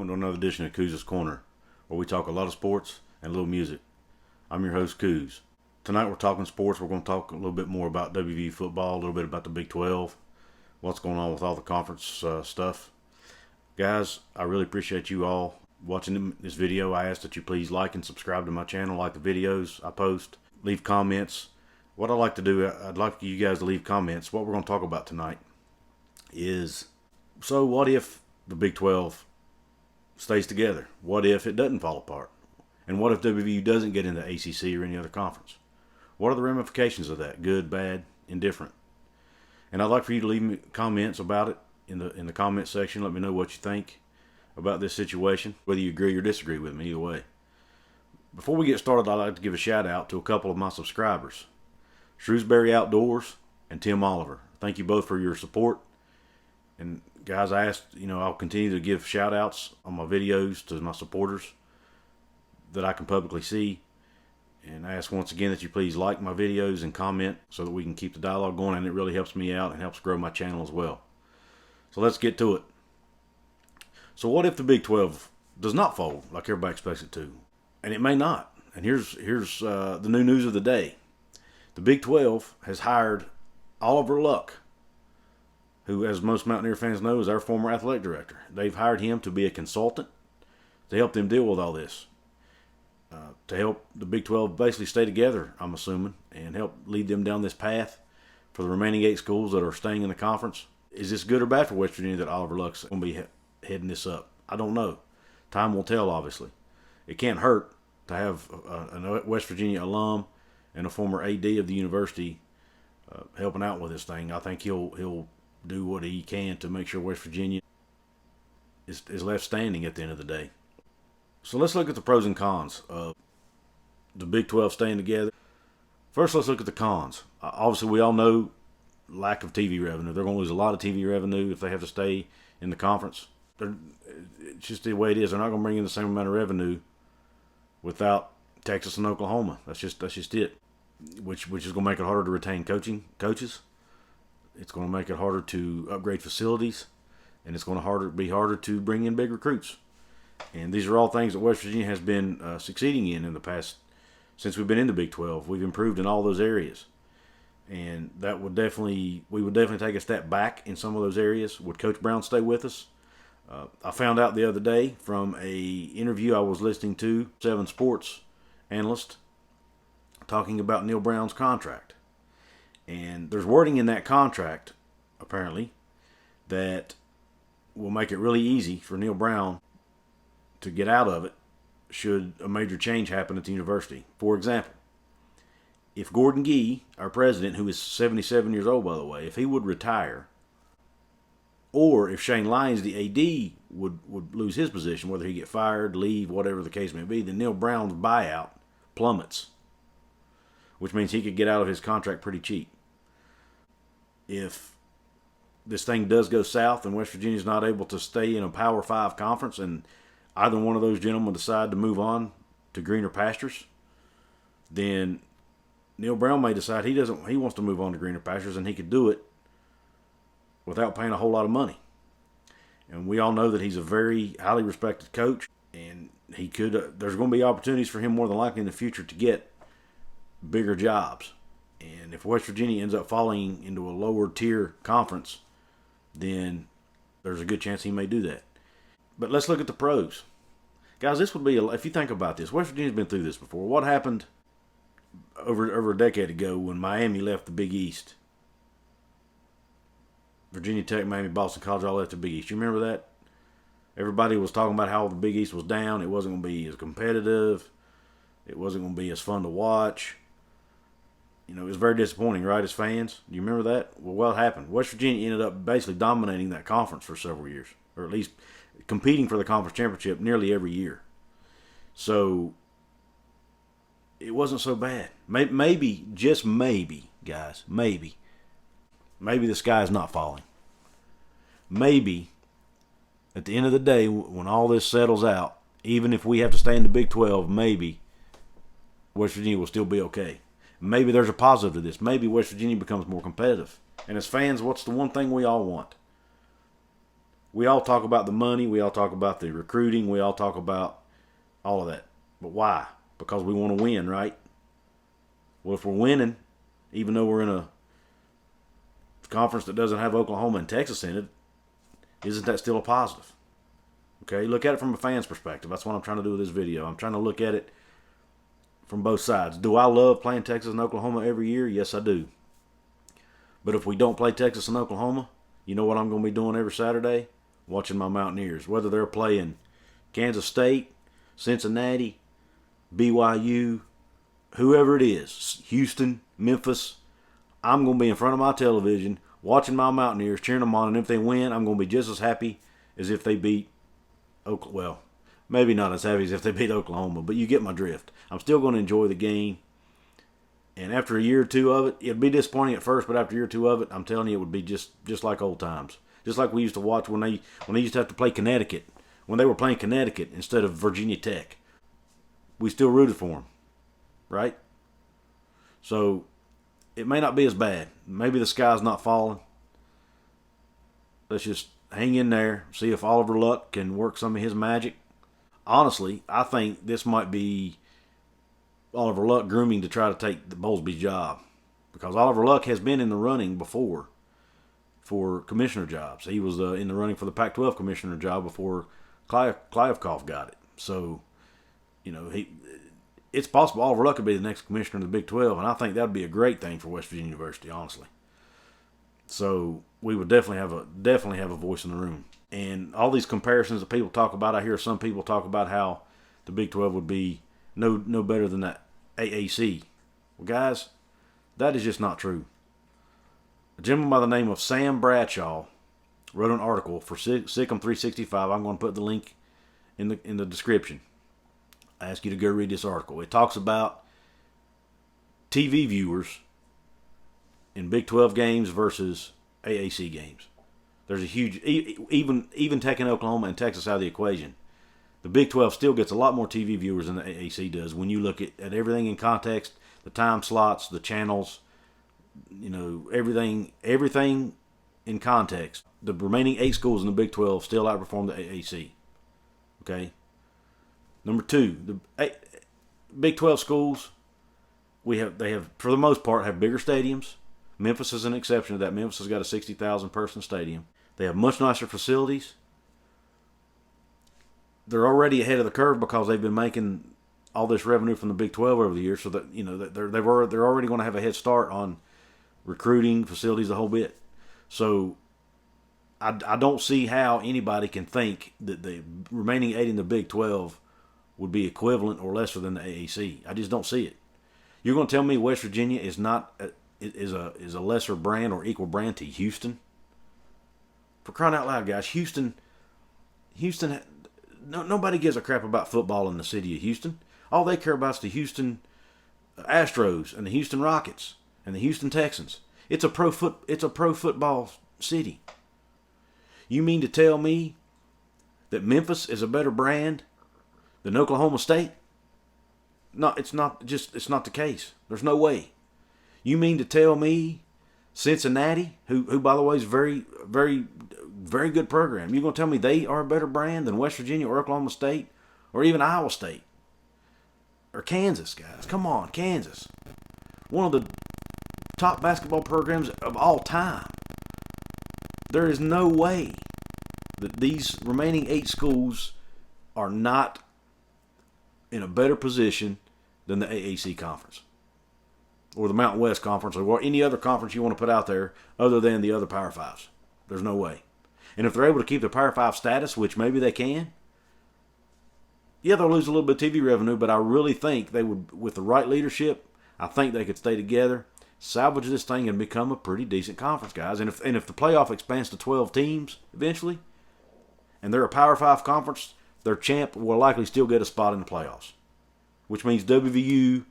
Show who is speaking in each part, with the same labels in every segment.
Speaker 1: welcome to another edition of Cooz's Corner, where we talk a lot of sports and a little music. I'm your host, Cooz. Tonight we're talking sports. We're going to talk a little bit more about WVU football, a little bit about the Big 12, what's going on with all the conference stuff. Guys, I really appreciate you all watching this video. I ask that you please like and subscribe to my channel, like the videos I post, leave comments. What I like to do, I'd like you guys to leave comments. What we're going to talk about tonight is, so what if the Big 12 stays together? What if it doesn't fall apart? And what if WVU doesn't get into ACC or any other conference? What are the ramifications of that? Good, bad, indifferent? And I'd like for you to leave me comments about it in the comment section. Let me know what you think about this situation, whether you agree or disagree with me, either way. Before we get started, I'd like to give a shout out to a couple of my subscribers, Shrewsbury Outdoors and Tim Oliver. Thank you both for your support. And guys, I asked, I'll continue to give shout outs on my videos to my supporters that I can publicly see. And I ask once again that you please like my videos and comment so that we can keep the dialogue going, and it really helps me out and helps grow my channel as well. So let's get to it. So what if the Big 12 does not fold like everybody expects it to? And it may not. And here's the new news of the day. The Big 12 has hired Oliver Luck, who, as most Mountaineer fans know, is our former athletic director. They've hired him to be a consultant to help them deal with all this, to help the Big 12 basically stay together, I'm assuming, and help lead them down this path for the remaining 8 schools that are staying in the conference. Is this good or bad for West Virginia that Oliver Luck's going to be heading this up? I don't know. Time will tell, obviously. It can't hurt to have a West Virginia alum and a former AD of the university helping out with this thing. I think he'll do what he can to make sure West Virginia is left standing at the end of the day. So let's look at the pros and cons of the Big 12 staying together. First, let's look at the cons. Obviously, we all know lack of TV revenue. They're going to lose a lot of TV revenue if they have to stay in the conference. It's just the way it is. They're not going to bring in the same amount of revenue without Texas and Oklahoma. That's just it. Which is going to make it harder to retain coaches. It's going to make it harder to upgrade facilities, and it's going to be harder to bring in big recruits. And these are all things that West Virginia has been succeeding in the past, since we've been in the Big 12. We've improved in all those areas, and we would definitely take a step back in some of those areas. Would Coach Brown stay with us? I found out the other day from a interview I was listening to, 7 Sports analyst, talking about Neil Brown's contract. And there's wording in that contract, apparently, that will make it really easy for Neil Brown to get out of it should a major change happen at the university. For example, if Gordon Gee, our president, who is 77 years old, by the way, if he would retire, or if Shane Lyons, the AD, would lose his position, whether he get fired, leave, whatever the case may be, then Neil Brown's buyout plummets, which means he could get out of his contract pretty cheap. If this thing does go south and West Virginia's not able to stay in a Power 5 conference and either one of those gentlemen decide to move on to greener pastures, then Neil Brown may decide he wants to move on to greener pastures, and he could do it without paying a whole lot of money. And we all know that he's a very highly respected coach, and he could. There's going to be opportunities for him more than likely in the future to get bigger jobs. And if West Virginia ends up falling into a lower tier conference, then there's a good chance he may do that. But let's look at the pros. Guys, this would be, if you think about this, West Virginia's been through this before. What happened over a decade ago when Miami left the Big East? Virginia Tech, Miami, Boston College all left the Big East. You remember that? Everybody was talking about how the Big East was down. It wasn't going to be as competitive. It wasn't going to be as fun to watch. It was very disappointing, right, as fans? Do you remember that? Well, what happened? West Virginia ended up basically dominating that conference for several years, or at least competing for the conference championship nearly every year. So it wasn't so bad. Maybe, just maybe, guys, maybe the sky is not falling. Maybe at the end of the day, when all this settles out, even if we have to stay in the Big 12, maybe West Virginia will still be okay. Maybe there's a positive to this. Maybe West Virginia becomes more competitive. And as fans, what's the one thing we all want? We all talk about the money. We all talk about the recruiting. We all talk about all of that. But why? Because we want to win, right? Well, if we're winning, even though we're in a conference that doesn't have Oklahoma and Texas in it, isn't that still a positive? Okay, look at it from a fan's perspective. That's what I'm trying to do with this video. I'm trying to look at it from both sides. Do I love playing Texas and Oklahoma every year? Yes, I do. But if we don't play Texas and Oklahoma, you know what I'm going to be doing every Saturday? Watching my Mountaineers. Whether they're playing Kansas State, Cincinnati, BYU, whoever it is, Houston, Memphis, I'm going to be in front of my television watching my Mountaineers, cheering them on, and if they win, I'm going to be just as happy as if they beat Oklahoma. Well, maybe not as happy as if they beat Oklahoma, but you get my drift. I'm still going to enjoy the game. And after a year or two of it, it'd be disappointing at first, but after a year or two of it, I'm telling you, it would be just like old times. Just like we used to watch when they used to have to play Connecticut, when they were playing Connecticut instead of Virginia Tech. We still rooted for them, right? So it may not be as bad. Maybe the sky's not falling. Let's just hang in there, see if Oliver Luck can work some of his magic. Honestly, I think this might be Oliver Luck grooming to try to take the Bowlesby's job, because Oliver Luck has been in the running before for commissioner jobs. He was in the running for the Pac-12 commissioner job before Kliavkoff got it. So, you know, it's possible Oliver Luck could be the next commissioner of the Big 12, and I think that would be a great thing for West Virginia University, honestly. So we would definitely have a voice in the room. And all these comparisons that people talk about, I hear some people talk about how the Big 12 would be no better than that AAC. Well, guys, that is just not true. A gentleman by the name of Sam Bradshaw wrote an article for Sic'em 365. I'm going to put the link in the description. I ask you to go read this article. It talks about TV viewers in Big 12 games versus AAC games. There's a huge, even taking Oklahoma and Texas out of the equation, the Big 12 still gets a lot more TV viewers than the AAC does when you look at everything in context, the time slots, the channels, you know, everything in context. The remaining 8 schools in the Big 12 still outperform the AAC. Okay? Number 2, the Big 12 schools, they have for the most part have bigger stadiums. Memphis is an exception to that. Memphis has got a 60,000 person stadium. They have much nicer facilities. They're already ahead of the curve because they've been making all this revenue from the Big 12 over the years, so that, you know, they're already going to have a head start on recruiting, facilities, the whole bit. So I don't see how anybody can think that the remaining 8 in the Big 12 would be equivalent or lesser than the AAC. I just don't see it. You're going to tell me West Virginia is a lesser brand or equal brand to Houston? For crying out loud, guys, Houston. Nobody gives a crap about football in the city of Houston. All they care about is the Houston Astros and the Houston Rockets and the Houston Texans. It's a pro football city. You mean to tell me that Memphis is a better brand than Oklahoma State? No, it's not the case. There's no way. You mean to tell me Cincinnati, who by the way is very, very, very good program, you're going to tell me they are a better brand than West Virginia or Oklahoma State or even Iowa State or Kansas, guys? Come on, Kansas. One of the top basketball programs of all time. There is no way that these remaining 8 schools are not in a better position than the AAC conference or the Mountain West Conference or any other conference you want to put out there other than the other Power 5s. There's no way. And if they're able to keep their Power 5 status, which maybe they can, yeah, they'll lose a little bit of TV revenue, but I really think they would, with the right leadership, I think they could stay together, salvage this thing, and become a pretty decent conference, guys. And if the playoff expands to 12 teams eventually, and they're a Power 5 conference, their champ will likely still get a spot in the playoffs, which means WVU,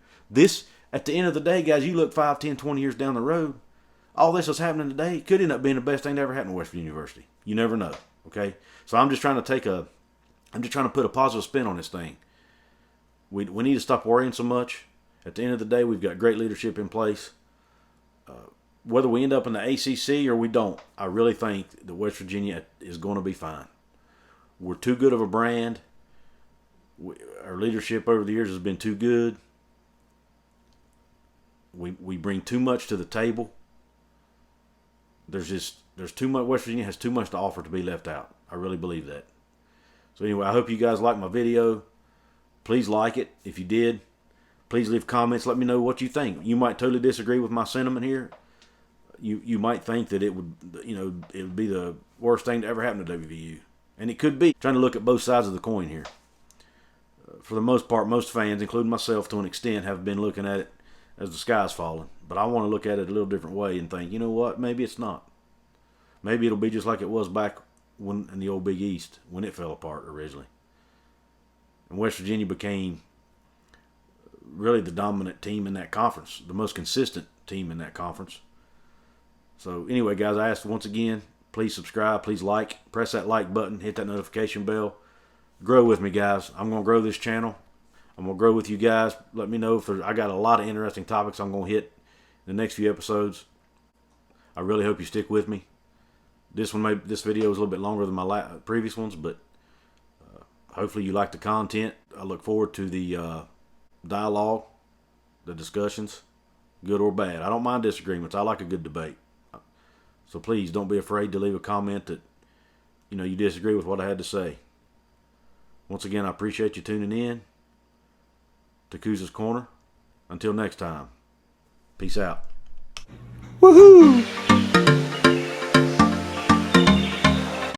Speaker 1: at the end of the day, guys, you look 5, 10, 20 years down the road, all this is happening today could end up being the best thing that ever happened to West Virginia University. You never know, okay? So I'm just trying to put a positive spin on this thing. We need to stop worrying so much. At the end of the day, we've got great leadership in place. whether we end up in the ACC or we don't, I really think that West Virginia is going to be fine. We're too good of a brand. Our leadership over the years has been too good. We bring too much to the table. There's too much. West Virginia has too much to offer to be left out. I really believe that. So anyway, I hope you guys liked my video. Please like it. If you did, please leave comments. Let me know what you think. You might totally disagree with my sentiment here. You might think that it would be the worst thing to ever happen to WVU, and it could be. Trying to look at both sides of the coin here. For the most part, most fans, including myself to an extent, have been looking at it as the sky's falling. But I want to look at it a little different way and think, you know what? Maybe it's not. Maybe it'll be just like it was back when in the old Big East when it fell apart originally. And West Virginia became really the dominant team in that conference, the most consistent team in that conference. So anyway, guys, I ask once again, please subscribe, please like, press that like button, hit that notification bell. Grow with me, guys. I'm going to grow this channel. I'm going to grow with you guys. Let me know if I got a lot of interesting topics I'm going to hit in the next few episodes. I really hope you stick with me. This video is a little bit longer than my previous ones, but hopefully you like the content. I look forward to the dialogue, the discussions, good or bad. I don't mind disagreements. I like a good debate. So please don't be afraid to leave a comment that you disagree with what I had to say. Once again, I appreciate you tuning in to Kuz's Corner. Until next time, peace out.
Speaker 2: Woohoo!